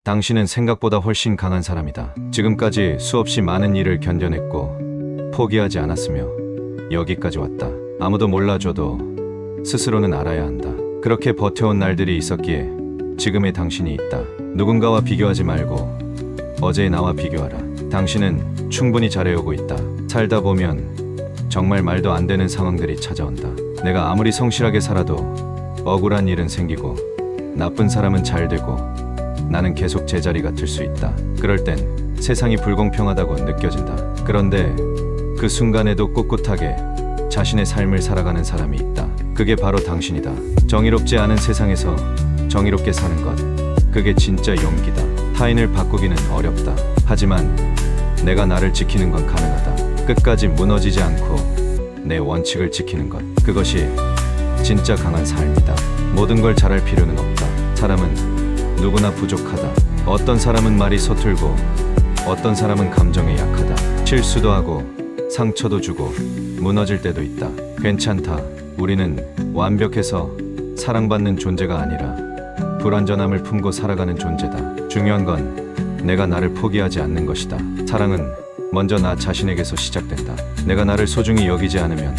당신은 생각보다 훨씬 강한 사람이다. 지금까지 수없이 많은 일을 견뎌냈고 포기하지 않았으며 여기까지 왔다. 아무도 몰라줘도 스스로는 알아야 한다. 그렇게 버텨온 날들이 있었기에 지금의 당신이 있다. 누군가와 비교하지 말고 어제의 나와 비교하라. 당신은 충분히 잘해오고 있다. 살다 보면 정말 말도 안 되는 상황들이 찾아온다. 내가 아무리 성실하게 살아도 억울한 일은 생기고 나쁜 사람은 잘 되고 나는 계속 제자리 같을 수 있다. 그럴 땐 세상이 불공평하다고 느껴진다. 그런데 그 순간에도 꿋꿋하게 자신의 삶을 살아가는 사람이 있다. 그게 바로 당신이다. 정의롭지 않은 세상에서 정의롭게 사는 것, 그게 진짜 용기다. 타인을 바꾸기는 어렵다. 하지만 내가 나를 지키는 건 가능하다. 끝까지 무너지지 않고 내 원칙을 지키는 것, 그것이 진짜 강한 삶이다. 모든 걸 잘할 필요는 없다. 사람은 누구나 부족하다. 어떤 사람은 말이 서툴고 어떤 사람은 감정에 약하다. 실수도 하고 상처도 주고 무너질 때도 있다. 괜찮다. 우리는 완벽해서 사랑받는 존재가 아니라 불완전함을 품고 살아가는 존재다. 중요한 건 내가 나를 포기하지 않는 것이다. 사랑은 먼저 나 자신에게서 시작된다. 내가 나를 소중히 여기지 않으면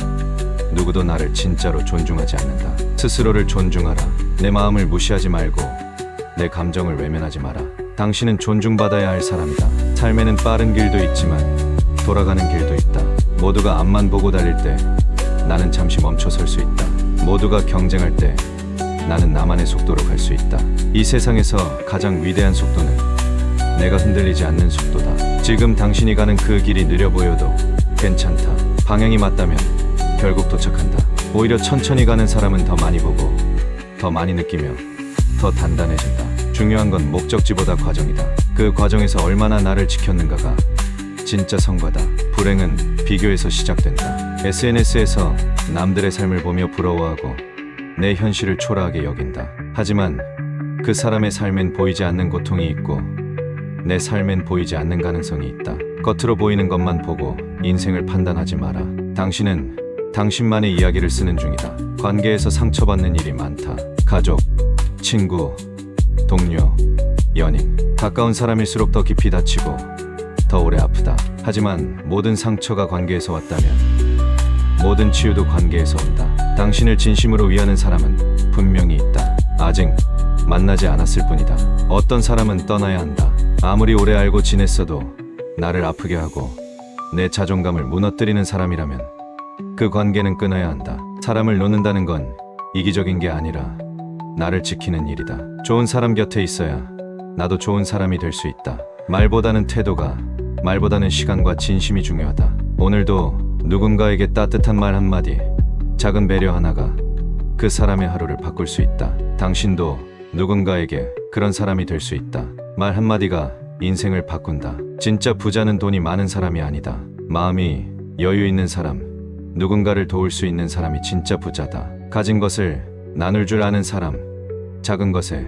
누구도 나를 진짜로 존중하지 않는다. 스스로를 존중하라. 내 마음을 무시하지 말고 내 감정을 외면하지 마라. 당신은 존중받아야 할 사람이다. 삶에는 빠른 길도 있지만 돌아가는 길도 있다. 모두가 앞만 보고 달릴 때 나는 잠시 멈춰 설 수 있다. 모두가 경쟁할 때 나는 나만의 속도로 갈 수 있다. 이 세상에서 가장 위대한 속도는 내가 흔들리지 않는 속도다. 지금 당신이 가는 그 길이 느려 보여도 괜찮다. 방향이 맞다면 결국 도착한다. 오히려 천천히 가는 사람은 더 많이 보고 더 많이 느끼며 더 단단해진다. 중요한 건 목적지보다 과정이다. 그 과정에서 얼마나 나를 지켰는가가 진짜 성과다. 불행은 비교에서 시작된다. SNS에서 남들의 삶을 보며 부러워하고 내 현실을 초라하게 여긴다. 하지만 그 사람의 삶엔 보이지 않는 고통이 있고 내 삶엔 보이지 않는 가능성이 있다. 겉으로 보이는 것만 보고 인생을 판단하지 마라. 당신은 당신만의 이야기를 쓰는 중이다. 관계에서 상처받는 일이 많다. 가족, 친구, 동료, 연인, 가까운 사람일수록 더 깊이 다치고 더 오래 아프다. 하지만 모든 상처가 관계에서 왔다면 모든 치유도 관계에서 온다. 당신을 진심으로 위하는 사람은 분명히 있다. 아직 만나지 않았을 뿐이다. 어떤 사람은 떠나야 한다. 아무리 오래 알고 지냈어도 나를 아프게 하고 내 자존감을 무너뜨리는 사람이라면 그 관계는 끊어야 한다. 사람을 놓는다는 건 이기적인 게 아니라 나를 지키는 일이다. 좋은 사람 곁에 있어야 나도 좋은 사람이 될 수 있다. 말보다는 태도가, 말보다는 시간과 진심이 중요하다. 오늘도 누군가에게 따뜻한 말 한마디, 작은 배려 하나가 그 사람의 하루를 바꿀 수 있다. 당신도 누군가에게 그런 사람이 될 수 있다. 말 한마디가 인생을 바꾼다. 진짜 부자는 돈이 많은 사람이 아니다. 마음이 여유 있는 사람, 누군가를 도울 수 있는 사람이 진짜 부자다. 가진 것을 나눌 줄 아는 사람, 작은 것에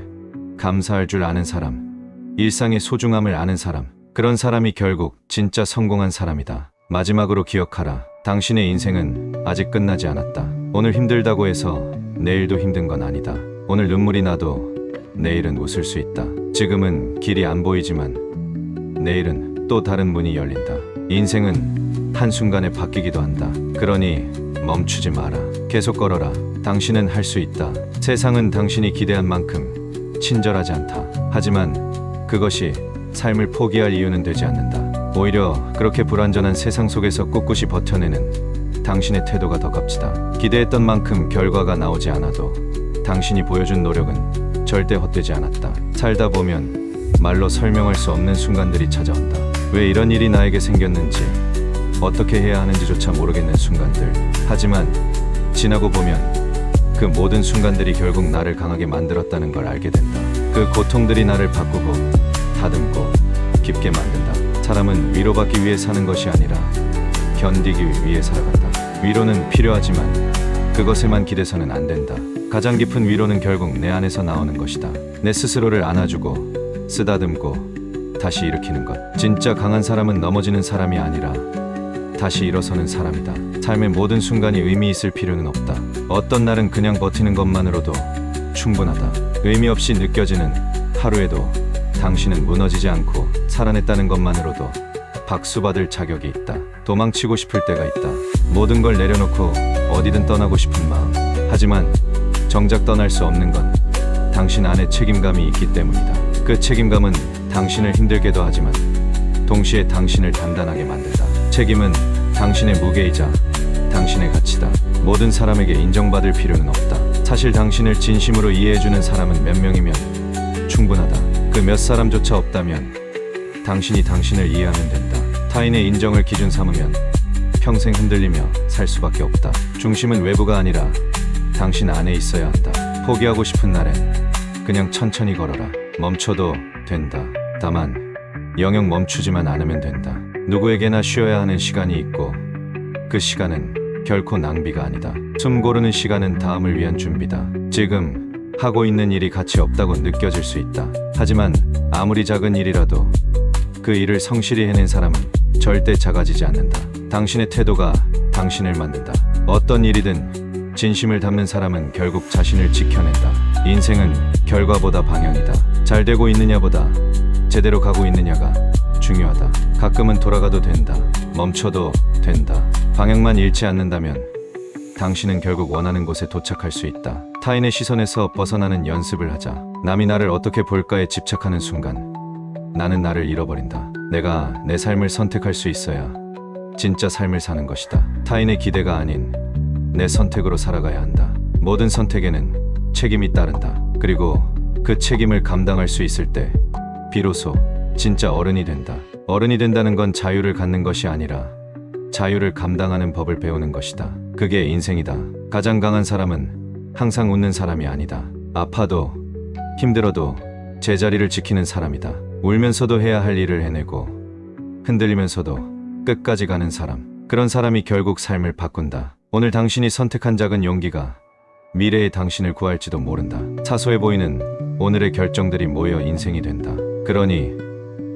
감사할 줄 아는 사람, 일상의 소중함을 아는 사람, 그런 사람이 결국 진짜 성공한 사람이다. 마지막으로 기억하라. 당신의 인생은 아직 끝나지 않았다. 오늘 힘들다고 해서 내일도 힘든 건 아니다. 오늘 눈물이 나도 내일은 웃을 수 있다. 지금은 길이 안 보이지만 내일은 또 다른 문이 열린다. 인생은 한순간에 바뀌기도 한다. 그러니 멈추지 마라. 계속 걸어라. 당신은 할 수 있다. 세상은 당신이 기대한 만큼 친절하지 않다. 하지만 그것이 삶을 포기할 이유는 되지 않는다. 오히려 그렇게 불완전한 세상 속에서 꿋꿋이 버텨내는 당신의 태도가 더 값지다. 기대했던 만큼 결과가 나오지 않아도 당신이 보여준 노력은 절대 헛되지 않았다. 살다 보면 말로 설명할 수 없는 순간들이 찾아온다. 왜 이런 일이 나에게 생겼는지, 어떻게 해야 하는지조차 모르겠는 순간들. 하지만 지나고 보면 그 모든 순간들이 결국 나를 강하게 만들었다는 걸 알게 된다. 그 고통들이 나를 바꾸고 다듬고 깊게 만든다. 사람은 위로받기 위해 사는 것이 아니라 견디기 위해 살아간다. 위로는 필요하지만 그것에만 기대서는 안 된다. 가장 깊은 위로는 결국 내 안에서 나오는 것이다. 내 스스로를 안아주고 쓰다듬고 다시 일으키는 것. 진짜 강한 사람은 넘어지는 사람이 아니라 다시 일어서는 사람이다. 삶의 모든 순간이 의미 있을 필요는 없다. 어떤 날은 그냥 버티는 것만으로도 충분하다. 의미 없이 느껴지는 하루에도 당신은 무너지지 않고 살아냈다는 것만으로도 박수받을 자격이 있다. 도망치고 싶을 때가 있다. 모든 걸 내려놓고 어디든 떠나고 싶은 마음. 하지만 정작 떠날 수 없는 건 당신 안에 책임감이 있기 때문이다. 그 책임감은 당신을 힘들게도 하지만 동시에 당신을 단단하게 만든다. 책임은 당신의 무게이자 당신의 가치다. 모든 사람에게 인정받을 필요는 없다. 사실 당신을 진심으로 이해해주는 사람은 몇 명이면 충분하다. 그 몇 사람조차 없다면 당신이 당신을 이해하면 된다. 타인의 인정을 기준 삼으면 평생 흔들리며 살 수밖에 없다. 중심은 외부가 아니라 당신 안에 있어야 한다. 포기하고 싶은 날엔 그냥 천천히 걸어라. 멈춰도 된다. 다만 영영 멈추지만 않으면 된다. 누구에게나 쉬어야 하는 시간이 있고 그 시간은 결코 낭비가 아니다. 숨 고르는 시간은 다음을 위한 준비다. 지금 하고 있는 일이 가치 없다고 느껴질 수 있다. 하지만 아무리 작은 일이라도 그 일을 성실히 해낸 사람은 절대 작아지지 않는다. 당신의 태도가 당신을 만든다. 어떤 일이든 진심을 담는 사람은 결국 자신을 지켜낸다. 인생은 결과보다 방향이다. 잘 되고 있느냐보다 제대로 가고 있느냐가 중요하다. 가끔은 돌아가도 된다. 멈춰도 된다. 방향만 잃지 않는다면 당신은 결국 원하는 곳에 도착할 수 있다. 타인의 시선에서 벗어나는 연습을 하자. 남이 나를 어떻게 볼까에 집착하는 순간 나는 나를 잃어버린다. 내가 내 삶을 선택할 수 있어야 진짜 삶을 사는 것이다. 타인의 기대가 아닌 내 선택으로 살아가야 한다. 모든 선택에는 책임이 따른다. 그리고 그 책임을 감당할 수 있을 때 비로소 진짜 어른이 된다. 어른이 된다는 건 자유를 갖는 것이 아니라 자유를 감당하는 법을 배우는 것이다. 그게 인생이다. 가장 강한 사람은 항상 웃는 사람이 아니다. 아파도 힘들어도 제자리를 지키는 사람이다. 울면서도 해야 할 일을 해내고 흔들리면서도 끝까지 가는 사람. 그런 사람이 결국 삶을 바꾼다. 오늘 당신이 선택한 작은 용기가 미래의 당신을 구할지도 모른다. 사소해 보이는 오늘의 결정들이 모여 인생이 된다. 그러니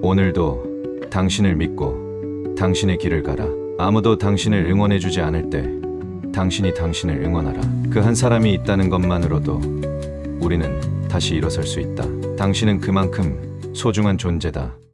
오늘도 당신을 믿고 당신의 길을 가라. 아무도 당신을 응원해주지 않을 때 당신이 당신을 응원하라. 그 한 사람이 있다는 것만으로도 우리는 다시 일어설 수 있다. 당신은 그만큼 소중한 존재다.